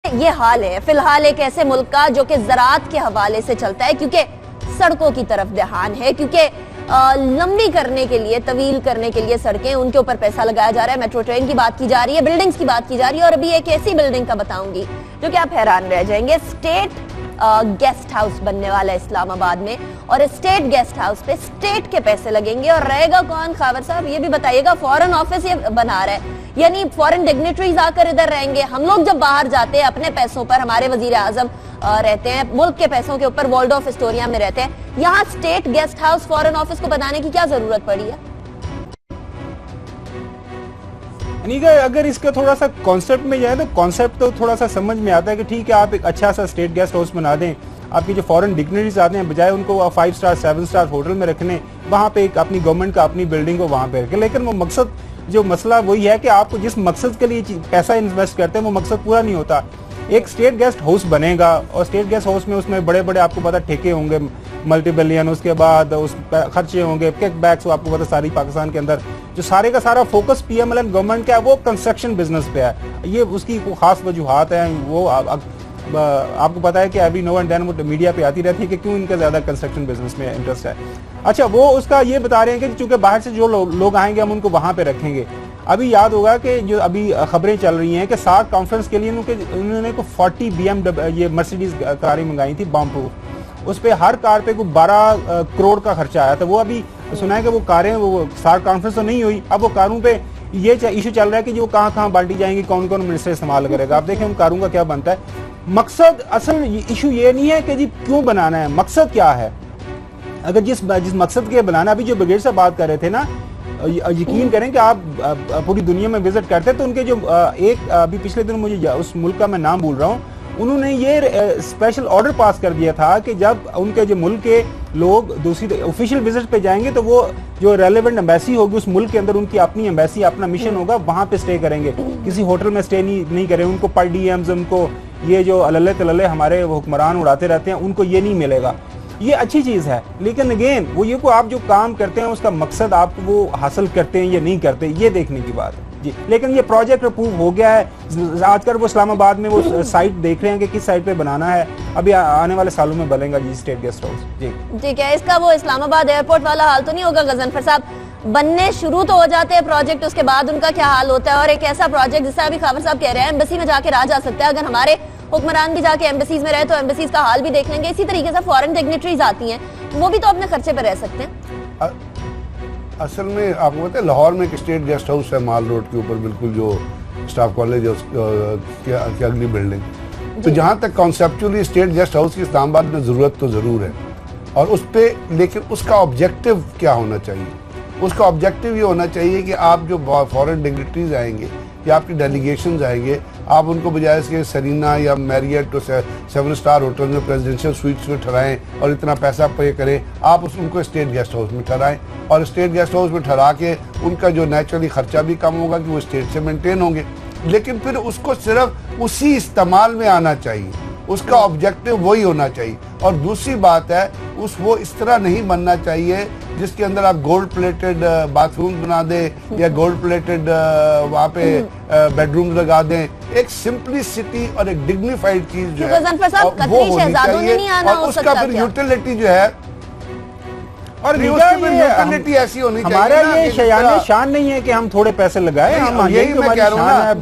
ये हाल है फिलहाल एक ऐसे मुल्क का जो कि ज़राअत के हवाले से चलता है, क्योंकि सड़कों की तरफ ध्यान है, क्योंकि लंबी करने के लिए, तवील करने के लिए सड़कें, उनके ऊपर पैसा लगाया जा रहा है। मेट्रो ट्रेन की बात की जा रही है, बिल्डिंग्स की बात की जा रही है, और अभी एक ऐसी बिल्डिंग का बताऊंगी जो कि आप हैरान रह जाएंगे। स्टेट गेस्ट हाउस बनने वाला है इस्लामाबाद में, और स्टेट गेस्ट हाउस पे स्टेट के पैसे लगेंगे, और रहेगा कौन? खावर साहब ये भी बताइएगा। फॉरेन ऑफिस ये बना रहा है, यानी फॉरेन डिग्नेटरीज आकर इधर रहेंगे। हम लोग जब बाहर जाते हैं अपने पैसों पर, हमारे वजीर आजम रहते हैं मुल्क के पैसों के ऊपर, वॉल्डोर्फ एस्टोरिया में रहते हैं, यहाँ state guest house foreign office को बनाने की क्या जरूरत पड़ी है? अगर इसका थोड़ा सा कॉन्सेप्ट में जाए तो कॉन्सेप्ट तो थोड़ा सा समझ में आता है कि ठीक है, आप एक अच्छा सा स्टेट गेस्ट हाउस बना दें, आपकी जो फॉरेन डिग्नेटरीज आते हैं बजाय उनको 5 स्टार 7 स्टार होटल में रखने, वहाँ पे एक अपनी गवर्नमेंट का अपनी बिल्डिंग को वहाँ पे रखें। लेकिन वो मकसद, जो मसला वही है कि आपको जिस मकसद के लिए पैसा इन्वेस्ट करते हैं वो मकसद पूरा नहीं होता। एक स्टेट गेस्ट हाउस बनेगा और स्टेट गेस्ट हाउस में उसमें बड़े बड़े आपको पता ठेके होंगे मल्टी बिलियन, उसके बाद उस खर्चे होंगे, किक बैक्स, आपको पता सारी पाकिस्तान के अंदर जो सारे का सारा फोकस पीएमएल गवर्नमेंट का है वो कंस्ट्रक्शन बिजनेस पे है। ये उसकी खास वजूहात हैं, वो आपको पता है कि अभी नो एंड देन वो मीडिया पे आती रहती है कि क्यों इनका ज्यादा कंस्ट्रक्शन बिजनेस में इंटरेस्ट है। अच्छा, वो उसका ये बता रहे हैं कि चूंकि बाहर से जो लोग आएंगे हम उनको वहां पे रखेंगे। अभी याद होगा कि जो अभी खबरें चल रही हैं कि सार्क कॉन्फ्रेंस के लिए उन्होंने 40 BMW ये मर्सिडीज कारें मंगाई थी बम प्रूफ, उस पर हर कार पे 12 करोड़ का खर्चा आया था। वो अभी सुना है कि वो कारें, वो सार्क कॉन्फ्रेंस तो नहीं हुई, अब वो कारों पे ये इशू चल रहा है कि जो कहाँ बांटी जाएंगी, कौन कौन मिनिस्टर इस्तेमाल करेगा। आप देखें उन कारों का क्या बनता है। मकसद, असल इशू ये नहीं है कि जी क्यों बनाना है, मकसद क्या है। अगर जिस मकसद के बनाना, अभी जो ब्रिगेड से बात कर रहे थे ना, यकीन करें कि आप पूरी दुनिया में विजिट करते हैं तो उनके जो एक अभी पिछले दिन, मुझे उस मुल्क का मैं नाम भूल रहा हूँ, उन्होंने ये स्पेशल ऑर्डर पास कर दिया था कि जब उनके जो मुल्क के लोग दूसरी ऑफिशियल विजिट पे जाएंगे तो वो जो रेलेवेंट एम्बेसी होगी उस मुल्क के अंदर, उनकी अपनी एम्बेसी, अपना मिशन होगा, वहां पे स्टे करेंगे, किसी होटल में स्टे नहीं करेंगे। उनको पर डीएम्स, उनको ये जो अल्ले तल्ले हमारे हुक्मरान उड़ाते रहते हैं, उनको ये नहीं मिलेगा। ये अच्छी चीज है, लेकिन अगेन वो ये को आप जो काम करते हैं उसका मकसद आप वो हासिल करते हैं या नहीं करते, ये देखने की बात है जी। लेकिन ये प्रोजेक्ट अप्रूव हो गया है, आजकल वो इस्लामाबाद में वो साइट देख रहे हैं कि किस साइट पे बनाना है, अभी आने वाले सालों में बनेगा जी स्टेट गेस्ट हाउस जी। ठीक है, इसका वो इस्लामाबाद एयरपोर्ट वाला हाल तो नहीं होगा गजनफर साहब? बनने शुरू तो हो जाते हैं प्रोजेक्ट, उसके बाद उनका क्या हाल होता है? और एक ऐसा प्रोजेक्ट जिससे अभी खावर साहब कह रहे हैं एम्बेसी में जाके रहा जा सकता है, अगर हमारे हुक्मरान भी जाके एम्बेसीज में रहे तो एम्बेसीज का हाल भी देख लेंगे। इसी तरीके से फॉरेन डिग्नेटरीज आती हैं, वो भी तो अपने खर्चे पर रह सकते हैं। असल में आपको पता है लाहौर में एक स्टेट गेस्ट हाउस है माल रोड के ऊपर, बिल्कुल जो स्टाफ कॉलेज की अगली बिल्डिंग। तो जहाँ तक कॉन्सेप्चुअली स्टेट गेस्ट हाउस की इस्लामाबाद में ज़रूरत तो ज़रूर है, और उस पर, लेकिन उसका ऑब्जेक्टिव क्या होना चाहिए? उसका ऑब्जेक्टिव ये होना चाहिए कि आप जो फॉरेन डिग्नेटरीज आएंगे या आपकी डेलीगेशंस आएंगे, आप उनको बजाय इसके सरीना या मैरियट तो 7 स्टार होटल में प्रेसिडेंशियल स्वीट्स में ठहराएं और इतना पैसा पे करें, आप उनको स्टेट गेस्ट हाउस में ठहराएं, और स्टेट गेस्ट हाउस में ठहरा के उनका जो नेचुरली खर्चा भी कम होगा कि वो स्टेट से मेंटेन होंगे। लेकिन फिर उसको सिर्फ उसी इस्तेमाल में आना चाहिए, उसका ऑब्जेक्टिव वही होना चाहिए। और दूसरी बात है, वो इस तरह नहीं बनना चाहिए जिसके अंदर आप गोल्ड प्लेटेड बाथरूम बना दें या गोल्ड प्लेटेड वहाँ पे बेडरूम लगा दें। एक सिंपलिसिटी और एक डिग्निफाइड चीज जो है वो होनी चाहिए, और उसका फिर यूटिलिटी जो है और यूटिलिटी ऐसी होनी चाहिए। हमारा ये शयान शान नहीं है कि हम थोड़े पैसे लगाए, हम यही मैं कह रहा हूँ ना,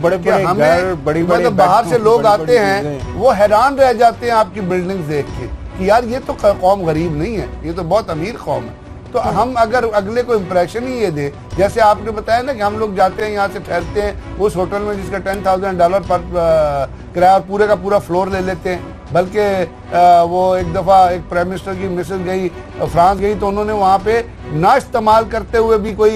बड़े बड़े बाहर से लोग आते हैं वो हैरान रह जाते हैं आपकी बिल्डिंग देख के कि यार ये तो कौम गरीब नहीं है, ये तो बहुत अमीर कौम है। तो हम अगर अगले को इम्प्रेशन ही ये दे, जैसे आपने बताया ना कि हम लोग जाते हैं यहाँ से ठहरते हैं उस होटल में जिसका $10,000 पर किराया, पूरे का पूरा फ्लोर ले लेते हैं। बल्कि वो एक दफ़ा एक प्राइम मिनिस्टर की मिसेज गई फ्रांस गई तो उन्होंने वहाँ पे ना इस्तेमाल करते हुए भी कोई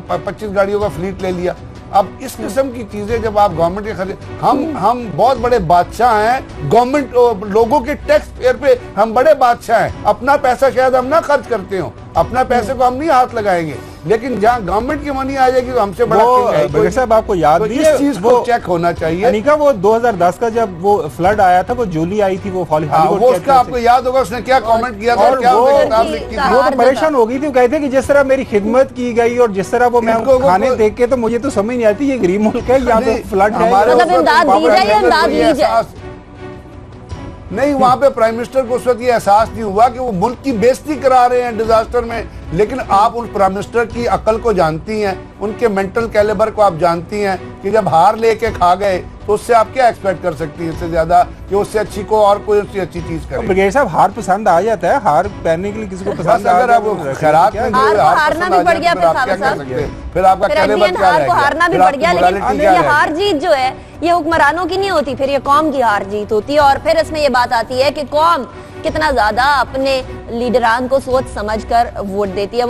25 गाड़ियों का फ्लीट ले लिया। अब इस किस्म की चीजें जब आप गवर्नमेंट के खर्च, हम बहुत बड़े बादशाह हैं, गवर्नमेंट लोगों के टैक्स पेयर पे हम बड़े बादशाह हैं, अपना पैसा शायद हम ना खर्च करते हो, अपना पैसे को हम नहीं हाथ लगाएंगे, लेकिन जहाँ गवर्नमेंट की मनी आ जाएगी तो हमसे बड़ा साहब आपको याद भी है, इस चीज को चेक होना चाहिए। अनिका, वो 2010 का जब वो फ्लड आया था, वो जूली आई थी, वो वो उसका आपको याद होगा उसने क्या कमेंट किया था, क्या किताब लिखी थी, वो तो परेशान हो गई थी। वो कहते कि जिस तरह मेरी खिदमत की गई और जिस तरह वो मैं खाने देख के तो मुझे तो समझ नहीं आती ये गरीब मुल्क है या तो फ्लड है। नहीं, वहां पे प्राइम मिनिस्टर को उस वक्त ये एहसास नहीं हुआ कि वो मुल्क की बेइज्जती करा रहे हैं डिजास्टर में। लेकिन आप उन प्राइम मिनिस्टर की अकल को जानती हैं, उनके मेंटल कैलिबर को आप जानती हैं कि जब हार लेके खा गए तो उससे आप क्या एक्सपेक्ट कर सकती हैं इससे ज्यादा कि उससे अच्छी को और कोई उससे अच्छी चीज करे। ब्रिगेडियर साहब, हार पसंद आ जाता है, हार पहनने के लिए किसी को पसंद अगर आप खैरात में हारना भी पड़ गया, फिर आपका कैलिबर क्या हार को हारना भी पड़ गया। लेकिन ये हार जीत जो है ये हुक्मरानों की नहीं होती, फिर ये कौम की हार जीत होती है। और फिर इसमें ये बात आती है कि कौम कितना ज्यादा अपने लीडरान को सोच समझ कर वोट देती है।